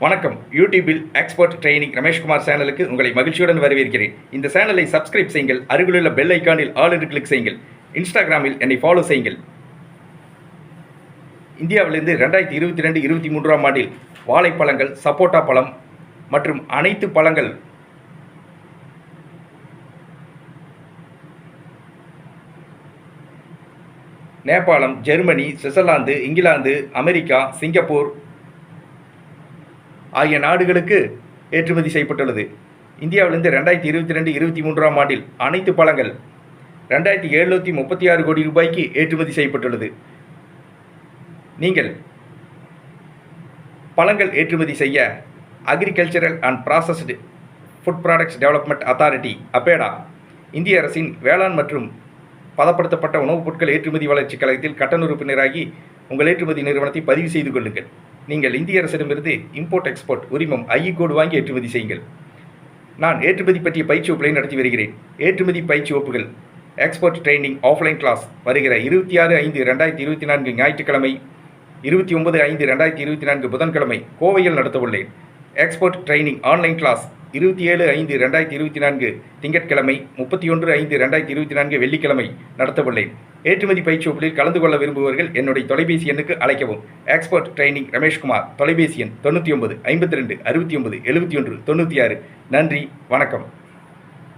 வணக்கம். யூடியூபில் expert training Rameshkumar சேனலுக்கு உங்களை மகிழ்ச்சியுடன் வரவேற்கிறேன். இந்த சேனலை சப்ஸ்கிரைப் செய்யுங்கள். அருகிலுள்ள பெல் ஐக்கானில் ஆல் என்று கிளிக் செய்யுங்கள். இன்ஸ்டாகிராமில் என்னை ஃபாலோ செய்யுங்கள். இந்தியாவிலிருந்து 2022-23 ஆண்டில் வாழைப்பழங்கள், சப்போட்டா பழம் மற்றும் அனைத்து பழங்கள் நேபாளம், Germany, Switzerland, England, America, Singapore ஆகிய நாடுகளுக்கு ஏற்றுமதி செய்யப்பட்டுள்ளது. இந்தியாவிலிருந்து 2022-23 ஆண்டில் அனைத்து பழங்கள் 2736 கோடி ரூபாய்க்கு ஏற்றுமதி செய்யப்பட்டுள்ளது. நீங்கள் பழங்கள் ஏற்றுமதி செய்ய agricultural and processed food products development authority APEDA இந்திய அரசின் வேளாண் மற்றும் பதப்படுத்தப்பட்ட உணவுப் பொருட்கள் ஏற்றுமதி வளர்ச்சி கழகத்தில் கட்டண உறுப்பினராகி உங்கள் ஏற்றுமதி நிறுவனத்தை பதிவு செய்து கொள்ளுங்கள். நீங்கள் இந்திய அரசிடமிருந்து இம்போர்ட் எக்ஸ்போர்ட் உரிமம் ஐஇ கோடு வாங்கி ஏற்றுமதி செய்யுங்கள். நான் ஏற்றுமதி பற்றிய பயிற்சி வகுப்புகளை நடத்தி வருகிறேன். ஏற்றுமதி பயிற்சி வகுப்புகள் எக்ஸ்போர்ட் ட்ரைனிங் ஆஃப்லைன் கிளாஸ் வருகிற 26/5/2024 ஞாயிற்றுக்கிழமை, 29/5/2024 புதன்கிழமை கோவையில் நடத்த உள்ளேன். எக்ஸ்போர்ட் ட்ரைனிங் ஆன்லைன் கிளாஸ் 27/5/2024 திங்கட்கிழமை, 31/5/2024 வெள்ளிக்கிழமை நடத்தவுள்ளேன். ஏற்றுமதி பயிற்சி வகுப்பில் கலந்து கொள்ள விரும்புபவர்கள் என்னுடைய தொலைபேசி எண்ணுக்கு அழைக்கவும். எக்ஸ்போர்ட் ட்ரைனிங் ரமேஷ்குமார், தொலைபேசி எண் 99 52 69 71 96. நன்றி, வணக்கம்.